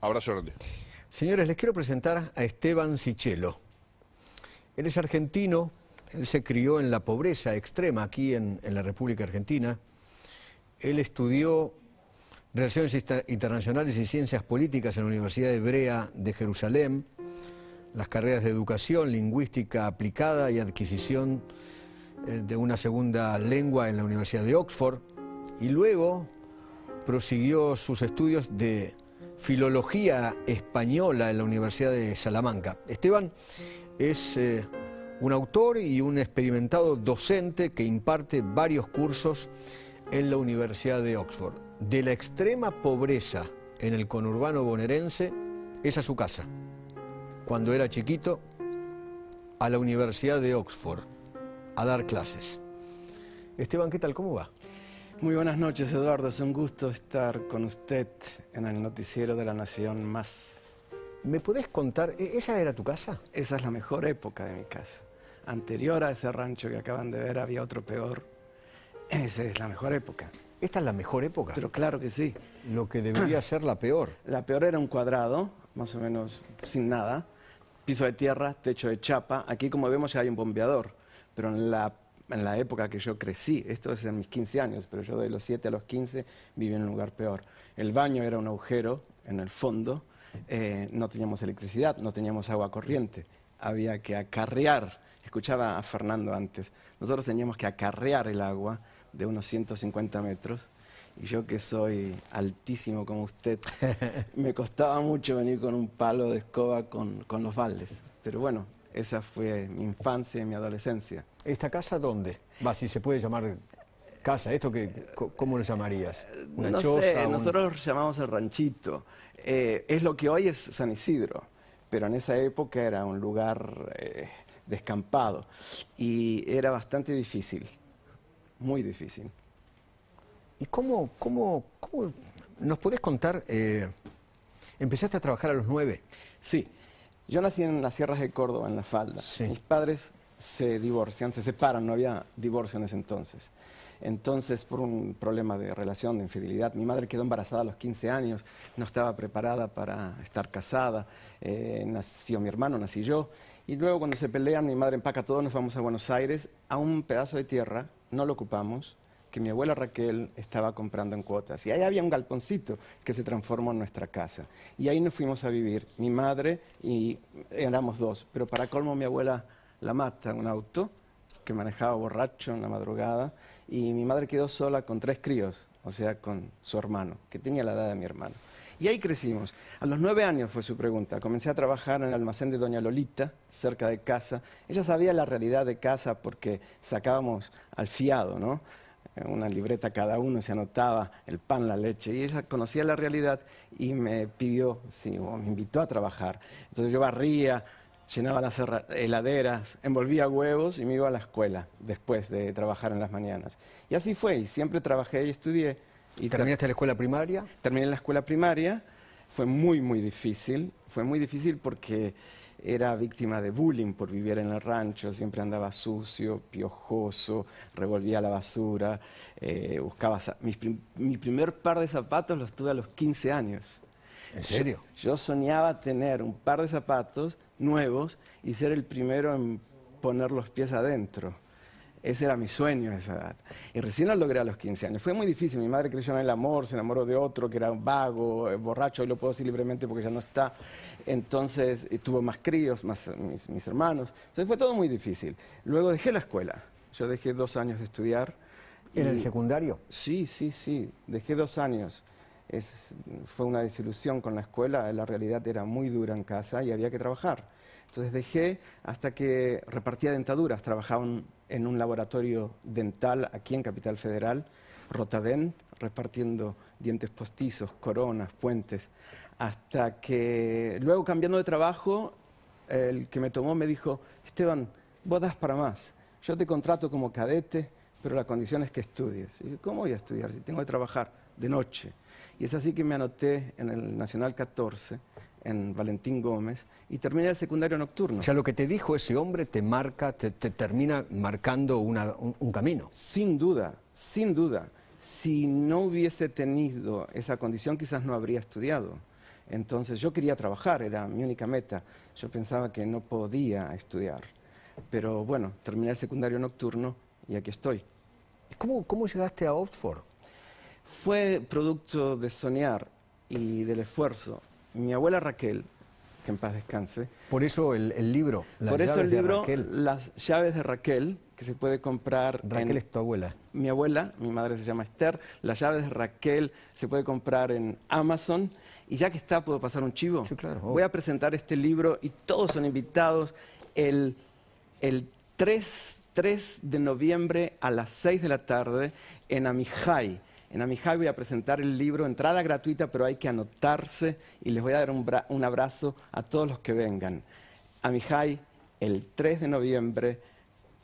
Abrazo grande. Señores, les quiero presentar a Esteban Sichelo. Él es argentino, él se crió en la pobreza extrema aquí en la República Argentina. Él estudió Relaciones Internacionales y Ciencias Políticas en la Universidad Hebrea de Jerusalén, las carreras de Educación, Lingüística Aplicada y Adquisición de una segunda lengua en la Universidad de Oxford, y luego prosiguió sus estudios de Filología Española en la Universidad de Salamanca. Esteban es un autor y un experimentado docente que imparte varios cursos en la Universidad de Oxford. De la extrema pobreza en el conurbano bonaerense, esa es su casa. Cuando era chiquito, a la Universidad de Oxford a dar clases. Esteban, ¿qué tal? ¿Cómo va? Muy buenas noches, Eduardo. Es un gusto estar con usted en el noticiero de La Nación Más. ¿Me podés contar, esa era tu casa? Esa es la mejor época de mi casa. Anterior a ese rancho que acaban de ver, había otro peor. Esa es la mejor época. ¿Esta es la mejor época? Pero claro que sí. Lo que debería ser la peor. La peor era un cuadrado, más o menos sin nada, piso de tierra, techo de chapa. Aquí, como vemos, ya hay un bombeador, pero en la época que yo crecí, esto es en mis 15 años, pero yo de los 7 a los 15 viví en un lugar peor. El baño era un agujero en el fondo, no teníamos electricidad, no teníamos agua corriente, había que acarrear, escuchaba a Fernando antes, nosotros teníamos que acarrear el agua de unos 150 metros, y yo que soy altísimo como usted, me costaba mucho venir con un palo de escoba con los baldes, pero bueno, esa fue mi infancia y mi adolescencia. ¿Esta casa dónde? Va, si se puede llamar casa, ¿esto cómo lo llamarías? ¿Una choza? Sé, nosotros lo llamamos el ranchito. Es lo que hoy es San Isidro, pero en esa época era un lugar descampado y era bastante difícil, muy difícil. ¿Y cómo nos podés contar? ¿Empezaste a trabajar a los 9? Sí. Yo nací en las sierras de Córdoba, en La Falda. Sí. Mis padres se divorcian, se separan, no había divorcio en ese entonces. Entonces, por un problema de relación, de infidelidad, mi madre quedó embarazada a los 15 años, no estaba preparada para estar casada, nació mi hermano, nací yo, y luego cuando se pelean, mi madre empaca todo, nos vamos a Buenos Aires, a un pedazo de tierra, no lo ocupamos, que mi abuela Raquel estaba comprando en cuotas. Y ahí había un galponcito que se transformó en nuestra casa. Y ahí nos fuimos a vivir, mi madre y éramos dos. Pero para colmo mi abuela la mata en un auto que manejaba borracho en la madrugada y mi madre quedó sola con 3 críos, o sea, con su hermano, que tenía la edad de mi hermano. Y ahí crecimos. A los 9 años fue su pregunta. Comencé a trabajar en el almacén de doña Lolita, cerca de casa. Ella sabía la realidad de casa porque sacábamos al fiado, ¿no? Una libreta cada uno, se anotaba el pan, la leche, y ella conocía la realidad y me pidió, sí, o me invitó a trabajar. Entonces yo barría, llenaba las heladeras, envolvía huevos y me iba a la escuela después de trabajar en las mañanas. Y así fue, y siempre trabajé y estudié. Y ¿Terminaste la escuela primaria? Terminé la escuela primaria, fue muy difícil porque era víctima de bullying por vivir en el rancho, siempre andaba sucio, piojoso, revolvía la basura, buscaba... Mi primer par de zapatos los tuve a los 15 años. ¿En serio? Yo soñaba tener un par de zapatos nuevos y ser el primero en poner los pies adentro. Ese era mi sueño a esa edad. Y recién lo logré a los 15 años. Fue muy difícil. Mi madre creyó en el amor, se enamoró de otro que era un vago, borracho. Hoy lo puedo decir libremente porque ya no está. Entonces tuvo más críos, más mis hermanos. Entonces fue todo muy difícil. Luego dejé la escuela. Yo dejé 2 años de estudiar. ¿En el secundario? Sí. Dejé 2 años. Fue una desilusión con la escuela. La realidad era muy dura en casa y había que trabajar. Entonces dejé hasta que repartía dentaduras. Trabajaba en un laboratorio dental aquí en Capital Federal, Rotadent, repartiendo dientes postizos, coronas, puentes. Hasta que luego, cambiando de trabajo, el que me tomó me dijo: Esteban, vos das para más. Yo te contrato como cadete, pero la condición es que estudies. Y yo, ¿cómo voy a estudiar si tengo que trabajar de noche? Y es así que me anoté en el Nacional 14, en Valentín Gómez, y terminé el secundario nocturno. O sea, lo que te dijo ese hombre te marca, te termina marcando un camino. Sin duda, sin duda. Si no hubiese tenido esa condición, quizás no habría estudiado. Entonces yo quería trabajar, era mi única meta. Yo pensaba que no podía estudiar. Pero bueno, terminé el secundario nocturno y aquí estoy. ¿Cómo llegaste a Oxford? Fue producto de soñar y del esfuerzo. Mi abuela Raquel, que en paz descanse. Por eso el libro, Por eso el libro, Raquel. Las llaves de Raquel, que se puede comprar. Raquel es tu abuela. Mi abuela, mi madre se llama Esther. Las llaves de Raquel se puede comprar en Amazon. Y ya que está, ¿puedo pasar un chivo? Sí, claro. Voy a presentar este libro y todos son invitados el 3 de noviembre a las 6 de la tarde en Amijay. En Amijay voy a presentar el libro, entrada gratuita, pero hay que anotarse y les voy a dar un abrazo a todos los que vengan. Amijay, el 3 de noviembre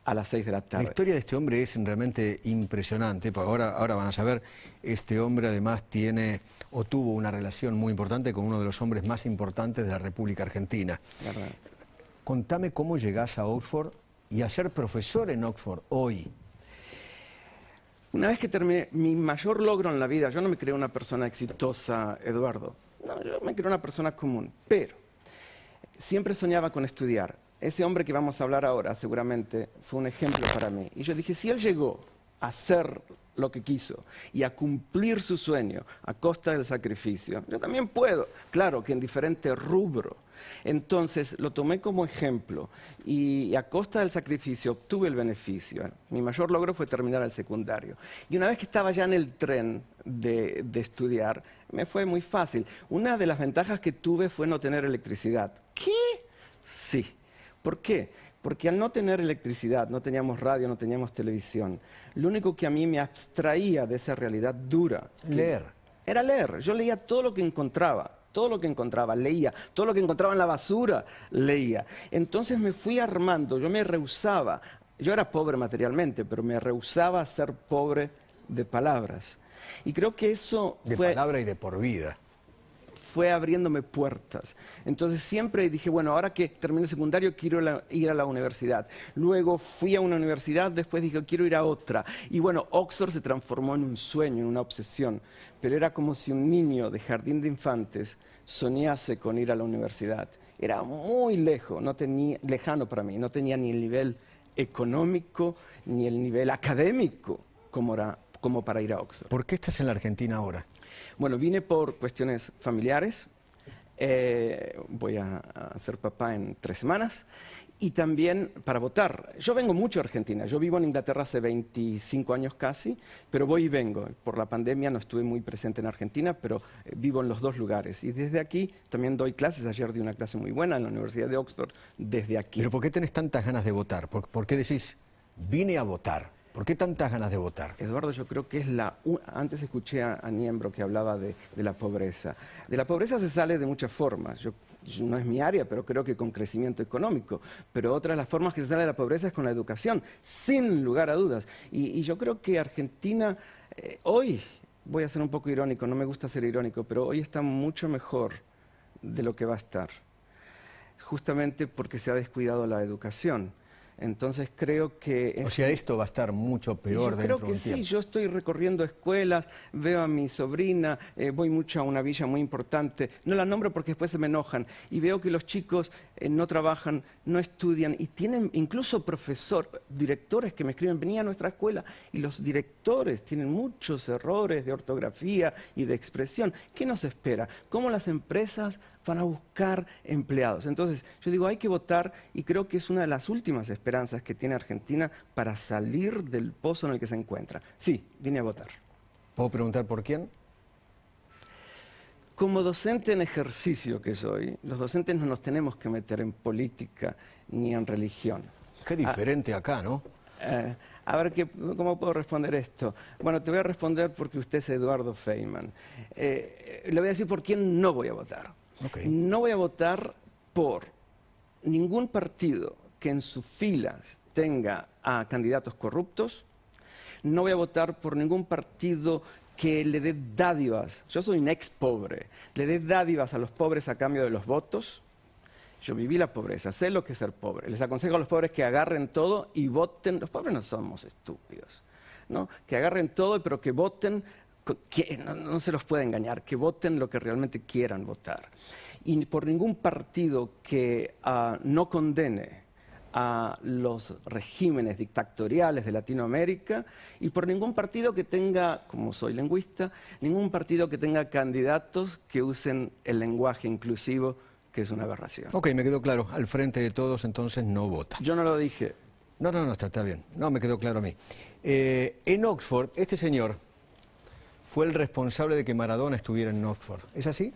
a las 6 de la tarde. La historia de este hombre es realmente impresionante, porque ahora van a saber, este hombre además tiene o tuvo una relación muy importante con uno de los hombres más importantes de la República Argentina. ¿Verdad? Contame cómo llegás a Oxford y a ser profesor en Oxford hoy. Una vez que terminé, mi mayor logro en la vida, yo no me creé una persona exitosa, Eduardo. No, yo me creé una persona común, pero siempre soñaba con estudiar. Ese hombre que vamos a hablar ahora seguramente fue un ejemplo para mí. Y yo dije, si él llegó a hacer lo que quiso y a cumplir su sueño a costa del sacrificio, yo también puedo, claro que en diferente rubro. Entonces lo tomé como ejemplo y a costa del sacrificio obtuve el beneficio. Mi mayor logro fue terminar el secundario. Y una vez que estaba ya en el tren de estudiar, me fue muy fácil. Una de las ventajas que tuve fue no tener electricidad. ¿Qué? Sí. ¿Por qué? Porque al no tener electricidad, no teníamos radio, no teníamos televisión, lo único que a mí me abstraía de esa realidad dura Leer. era leer. Yo leía todo lo que encontraba. Todo lo que encontraba, leía. Todo lo que encontraba en la basura, leía. Entonces me fui armando, yo me rehusaba. Yo era pobre materialmente, pero me rehusaba a ser pobre de palabras. Y creo que eso De palabra y de por vida. fue abriéndome puertas. Entonces siempre dije, bueno, ahora que terminé el secundario quiero ir a la universidad. Luego fui a una universidad, después dije, quiero ir a otra. Y bueno, Oxford se transformó en un sueño, en una obsesión. Pero era como si un niño de jardín de infantes soñase con ir a la universidad. Era muy lejano para mí, no tenía ni el nivel económico ni el nivel académico como para ir a Oxford. ¿Por qué estás en la Argentina ahora? Bueno, vine por cuestiones familiares, voy a ser papá en 3 semanas, y también para votar. Yo vengo mucho a Argentina, yo vivo en Inglaterra hace 25 años casi, pero voy y vengo. Por la pandemia no estuve muy presente en Argentina, pero vivo en los 2 lugares. Y desde aquí también doy clases, ayer di una clase muy buena en la Universidad de Oxford, desde aquí. ¿Pero por qué tenés tantas ganas de votar? ¿Por qué decís, vine a votar? ¿Por qué tantas ganas de votar? Eduardo, yo creo que es antes escuché a Niembro que hablaba de la pobreza. De la pobreza se sale de muchas formas. No es mi área, pero creo que con crecimiento económico. Pero otra de las formas que se sale de la pobreza es con la educación, sin lugar a dudas. Y yo creo que Argentina hoy, voy a ser un poco irónico, no me gusta ser irónico, pero hoy está mucho mejor de lo que va a estar. Justamente porque se ha descuidado la educación. Entonces creo que... O sea, esto va a estar mucho peor dentro de un tiempo. Yo creo que sí, yo estoy recorriendo escuelas, veo a mi sobrina, voy mucho a una villa muy importante, no la nombro porque después se me enojan, y veo que los chicos no trabajan, no estudian, y tienen incluso directores que me escriben, venía a nuestra escuela, y los directores tienen muchos errores de ortografía y de expresión. ¿Qué nos espera? ¿Cómo las empresas van a buscar empleados? Entonces, yo digo, hay que votar y creo que es una de las últimas esperanzas que tiene Argentina para salir del pozo en el que se encuentra. Sí, vine a votar. ¿Puedo preguntar por quién? Como docente en ejercicio que soy, los docentes no nos tenemos que meter en política ni en religión. Qué diferente acá, ¿no? A ver, ¿cómo puedo responder esto? Bueno, te voy a responder porque usted es Eduardo Feynman. Le voy a decir por quién no voy a votar. Okay. No voy a votar por ningún partido que en sus filas tenga a candidatos corruptos. No voy a votar por ningún partido que le dé dádivas. Yo soy un ex pobre. Le dé dádivas a los pobres a cambio de los votos. Yo viví la pobreza, sé lo que es ser pobre. Les aconsejo a los pobres que agarren todo y voten. Los pobres no somos estúpidos, ¿no? Que agarren todo, pero que voten no se los puede engañar, que voten lo que realmente quieran votar. Y por ningún partido que no condene a los regímenes dictatoriales de Latinoamérica y por ningún partido que tenga, como soy lingüista, ningún partido que tenga candidatos que usen el lenguaje inclusivo, que es una aberración. Ok, me quedó claro. Al frente de todos, entonces, no vota. Yo no lo dije. No, está bien. No, me quedó claro a mí. En Oxford, este señor fue el responsable de que Maradona estuviera en Oxford. ¿Es así?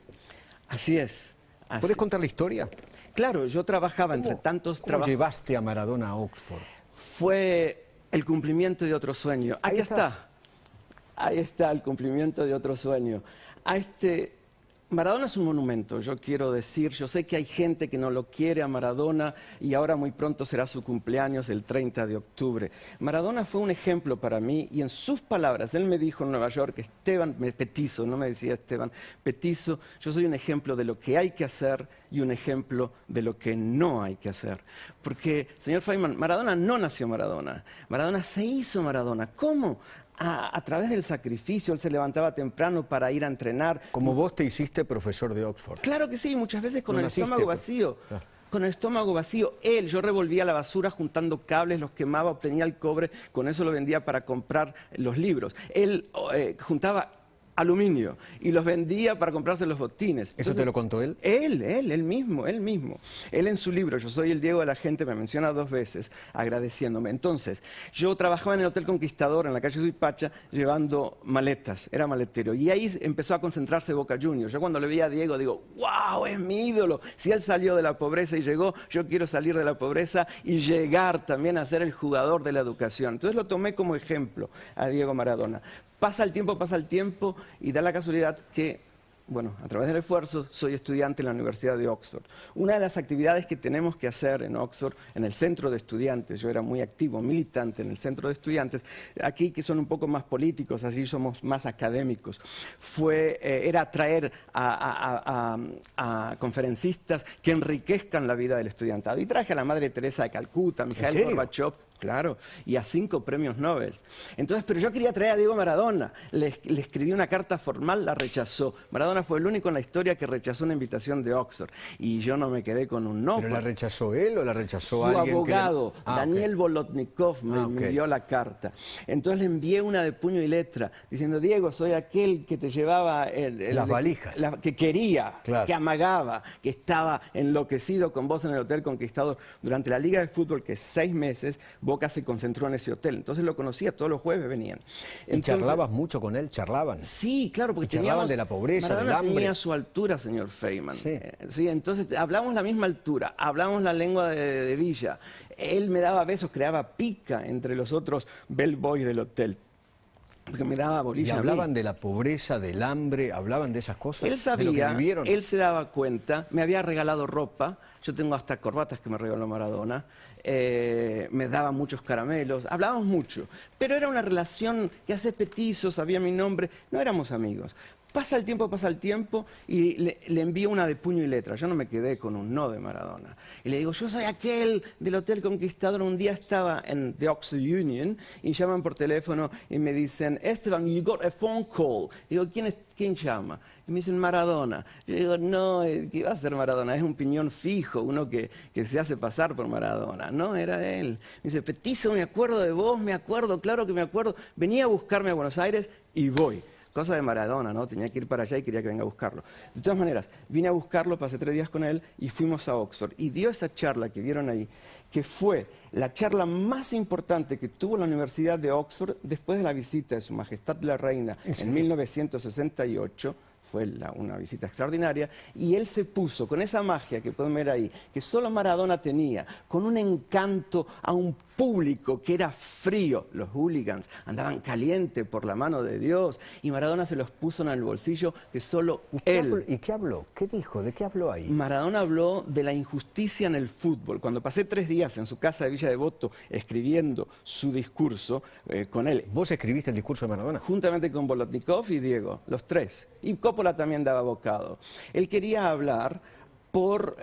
Así es. ¿Puedes contar la historia? Claro, yo trabajaba entre tantos trabajos. ¿Cómo llevaste a Maradona a Oxford? Fue el cumplimiento de otro sueño. Ahí está. Ahí está el cumplimiento de otro sueño. Maradona es un monumento, yo quiero decir, yo sé que hay gente que no lo quiere a Maradona y ahora muy pronto será su cumpleaños, el 30 de octubre. Maradona fue un ejemplo para mí y en sus palabras, él me dijo en Nueva York, Esteban Petizo, no me decía Esteban Petizo, yo soy un ejemplo de lo que hay que hacer y un ejemplo de lo que no hay que hacer. Porque, señor Feynman, Maradona no nació Maradona, Maradona se hizo Maradona. ¿Cómo? A través del sacrificio, él se levantaba temprano para ir a entrenar. Como vos te hiciste profesor de Oxford. Claro que sí, muchas veces con el estómago vacío. Claro. Con el estómago vacío. Yo revolvía la basura juntando cables, los quemaba, obtenía el cobre, con eso lo vendía para comprar los libros. Él juntaba aluminio y los vendía para comprarse los botines. ¿Eso te lo contó él? Él mismo. Él en su libro, Yo soy el Diego de la gente, me menciona 2 veces agradeciéndome. Entonces, yo trabajaba en el Hotel Conquistador, en la calle Suipacha, llevando maletas, era maletero. Y ahí empezó a concentrarse Boca Juniors. Yo cuando le veía a Diego digo, ¡wow! Es mi ídolo. Si él salió de la pobreza y llegó, yo quiero salir de la pobreza y llegar también a ser el jugador de la educación. Entonces lo tomé como ejemplo a Diego Maradona. Pasa el tiempo y da la casualidad que, bueno, a través del esfuerzo, soy estudiante en la Universidad de Oxford. Una de las actividades que tenemos que hacer en Oxford, en el centro de estudiantes, yo era muy activo, militante en el centro de estudiantes, aquí que son un poco más políticos, así somos más académicos, era traer a conferencistas que enriquezcan la vida del estudiantado. Y traje a la Madre Teresa de Calcuta, a Mikhail Gorbachev. Claro, y a 5 premios Nobel. Entonces, pero yo quería traer a Diego Maradona. Le escribí una carta formal, la rechazó. Maradona fue el único en la historia que rechazó una invitación de Oxford. Y yo no me quedé con un no. ¿Pero la rechazó él o la rechazó alguien? Su abogado, Daniel Bolotnikov, me okay. envió la carta. Entonces le envié una de puño y letra, diciendo, Diego, soy aquel que te llevaba... las valijas. Que quería, claro. Que amagaba, que estaba enloquecido con vos en el Hotel Conquistador. Durante la Liga de Fútbol, que es 6 meses... Boca se concentró en ese hotel. Entonces lo conocía, todos los jueves venían. ¿Y charlabas mucho con él? ¿Charlaban? Sí, claro, porque charlaban de la pobreza, Maradona del hambre. tenía su altura, señor Feynman. Sí. Sí, entonces hablamos la misma altura, hablamos la lengua de Villa. Él me daba besos, creaba pica entre los otros bellboys del hotel. Porque me daba bolilla. ¿Y hablaban de la pobreza, del hambre? ¿Hablaban de esas cosas? Él sabía, ¿de lo que vivieron? Él se daba cuenta, me había regalado ropa, yo tengo hasta corbatas que me regaló Maradona, me daba muchos caramelos, hablábamos mucho, pero era una relación que hace Petizo, sabía mi nombre, no éramos amigos. Pasa el tiempo y le envío una de puño y letra. Yo no me quedé con un no de Maradona. Y le digo, yo soy aquel del Hotel Conquistador. Un día estaba en the Oxford Union y llaman por teléfono y me dicen, Esteban, you got a phone call. Digo, ¿quién llama? Y me dicen, Maradona. Yo digo, no, ¿qué va a ser Maradona? Es un piñón fijo, uno que se hace pasar por Maradona. No, era él. Me dice, Petizo, me acuerdo de vos, me acuerdo, claro que me acuerdo. Venía a buscarme a Buenos Aires y voy. Cosa de Maradona, ¿no? Tenía que ir para allá y quería que venga a buscarlo. De todas maneras, vine a buscarlo, pasé 3 días con él y fuimos a Oxford. Y dio esa charla que vieron ahí, que fue la charla más importante que tuvo la Universidad de Oxford después de la visita de Su Majestad la Reina en 1968. Fue una visita extraordinaria, y él se puso con esa magia que pueden ver ahí, que solo Maradona tenía, con un encanto a un público que era frío. Los hooligans andaban calientes por la mano de Dios, y Maradona se los puso en el bolsillo que solo él... ¿Y qué habló? ¿Qué dijo? ¿De qué habló ahí? Maradona habló de la injusticia en el fútbol. Cuando pasé 3 días en su casa de Villa Devoto escribiendo su discurso con él... ¿Vos escribiste el discurso de Maradona? Juntamente con Bolotnikov y Diego, los 3. Y Coppola también daba bocado. Él quería hablar por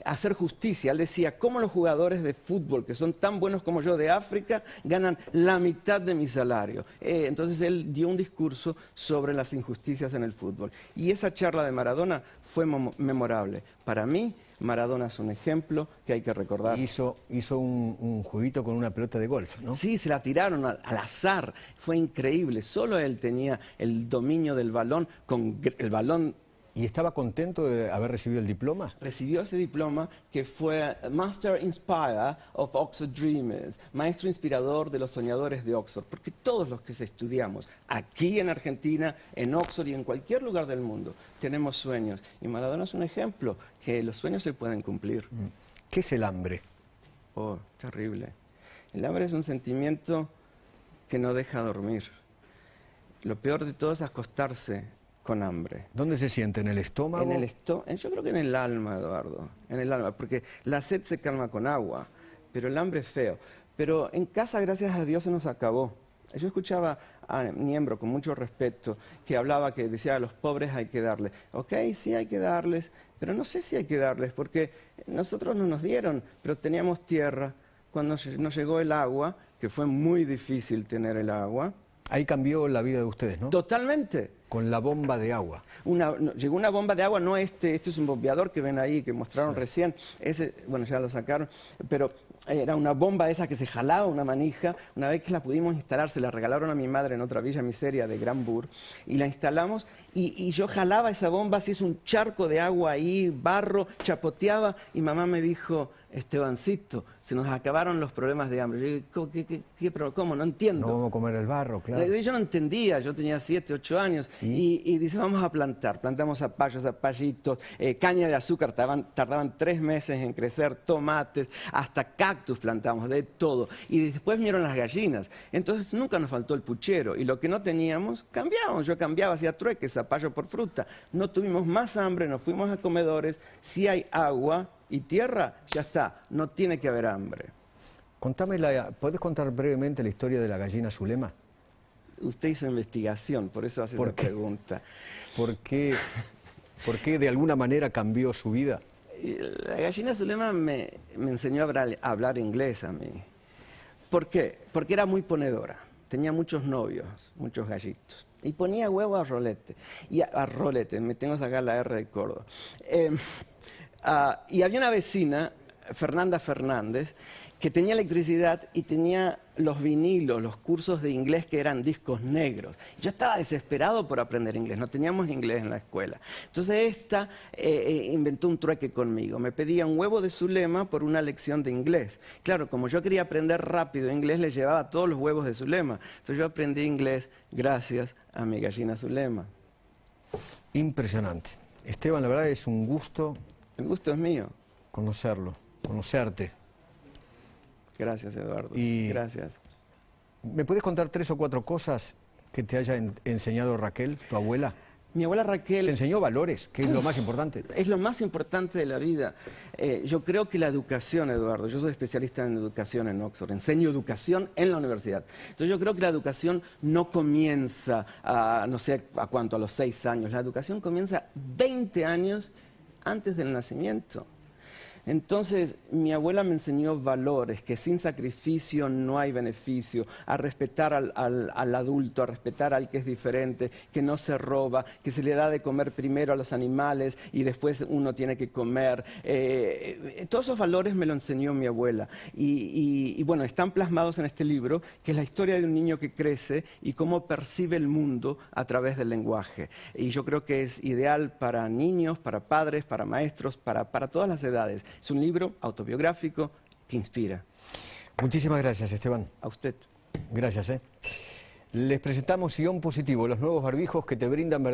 hacer justicia. Él decía, ¿cómo los jugadores de fútbol, que son tan buenos como yo de África, ganan la mitad de mi salario? Entonces él dio un discurso sobre las injusticias en el fútbol. Y esa charla de Maradona fue memorable. Para mí, Maradona es un ejemplo que hay que recordar. Hizo un jueguito con una pelota de golf, ¿no? Sí, se la tiraron al azar. Fue increíble. Solo él tenía el dominio del balón, con el balón. ¿Y estaba contento de haber recibido el diploma? Recibió ese diploma que fue Master Inspirer of Oxford Dreamers, maestro inspirador de los soñadores de Oxford, porque todos los que estudiamos aquí en Argentina, en Oxford y en cualquier lugar del mundo, tenemos sueños. Y Maradona es un ejemplo, que los sueños se pueden cumplir. ¿Qué es el hambre? Oh, terrible. El hambre es un sentimiento que no deja dormir. Lo peor de todo es acostarse con hambre. ¿Dónde se siente? ¿En el estómago? Yo creo que en el alma, Eduardo, en el alma, porque la sed se calma con agua, pero el hambre es feo. Pero en casa, gracias a Dios, se nos acabó. Yo escuchaba a Niembro con mucho respeto, que hablaba, que decía a los pobres hay que darles. Ok, sí hay que darles, pero no sé si hay que darles, porque nosotros no nos dieron, pero teníamos tierra. Cuando nos llegó el agua, que fue muy difícil tener el agua. Ahí cambió la vida de ustedes, ¿no? Totalmente. Con la bomba de agua. Llegó una bomba de agua, no este es un bombeador que ven ahí, que mostraron recién. Ese, bueno, ya lo sacaron, pero era una bomba esa que se jalaba, una manija. Una vez que la pudimos instalar, se la regalaron a mi madre en otra villa miseria de Granbur, y la instalamos, y yo jalaba esa bomba, así es un charco de agua ahí, barro, chapoteaba, y mamá me dijo, Estebancito, se nos acabaron los problemas de hambre. Yo dije, ¿cómo? No entiendo. No vamos a comer el barro, claro. Yo no entendía, yo tenía 7, 8 años, y dice, vamos a plantar. Plantamos zapallos, zapallitos, caña de azúcar, tardaban 3 meses en crecer, tomates, hasta cactus plantamos, de todo. Y después vinieron las gallinas. Entonces nunca nos faltó el puchero, y lo que no teníamos, cambiábamos. Yo cambiaba, hacía trueques, zapallo por fruta. No tuvimos más hambre, nos fuimos a comedores. Si hay agua y tierra, ya está, no tiene que haber hambre. ¿Podés contar brevemente la historia de la gallina Zulema? Usted hizo investigación, por eso hace esa pregunta. ¿Por qué de alguna manera cambió su vida? La gallina Zulema me enseñó a hablar inglés a mí. ¿Por qué? Porque era muy ponedora. Tenía muchos novios, muchos gallitos. Y ponía huevo a rolete. Me tengo que sacar la R de Córdoba. Y había una vecina, Fernanda Fernández, que tenía electricidad y tenía los vinilos, los cursos de inglés que eran discos negros. Yo estaba desesperado por aprender inglés, no teníamos inglés en la escuela. Entonces esta inventó un trueque conmigo. Me pedía un huevo de Zulema por una lección de inglés. Claro, como yo quería aprender rápido inglés, le llevaba todos los huevos de Zulema. Entonces yo aprendí inglés gracias a mi gallina Zulema. Impresionante. Esteban, la verdad es un gusto. El gusto es mío. Conocerte. Gracias, Eduardo. Gracias. ¿Me puedes contar 3 o 4 cosas que te haya enseñado Raquel, tu abuela? Mi abuela Raquel... ¿Te enseñó valores? Que es lo más importante. Es lo más importante de la vida. Yo creo que la educación, Eduardo, yo soy especialista en educación en Oxford, enseño educación en la universidad. Entonces yo creo que la educación no comienza no sé a cuánto, a los 6 años. La educación comienza 20 años antes del nacimiento. Entonces, mi abuela me enseñó valores, que sin sacrificio no hay beneficio, a respetar al adulto, a respetar al que es diferente, que no se roba, que se le da de comer primero a los animales y después uno tiene que comer. Todos esos valores me lo enseñó mi abuela. Y bueno, están plasmados en este libro, que es la historia de un niño que crece y cómo percibe el mundo a través del lenguaje. Y yo creo que es ideal para niños, para padres, para maestros, para todas las edades. Es un libro autobiográfico que inspira. Muchísimas gracias, Esteban. A usted. Gracias. Les presentamos Ion Positivo, los nuevos barbijos que te brindan verdad.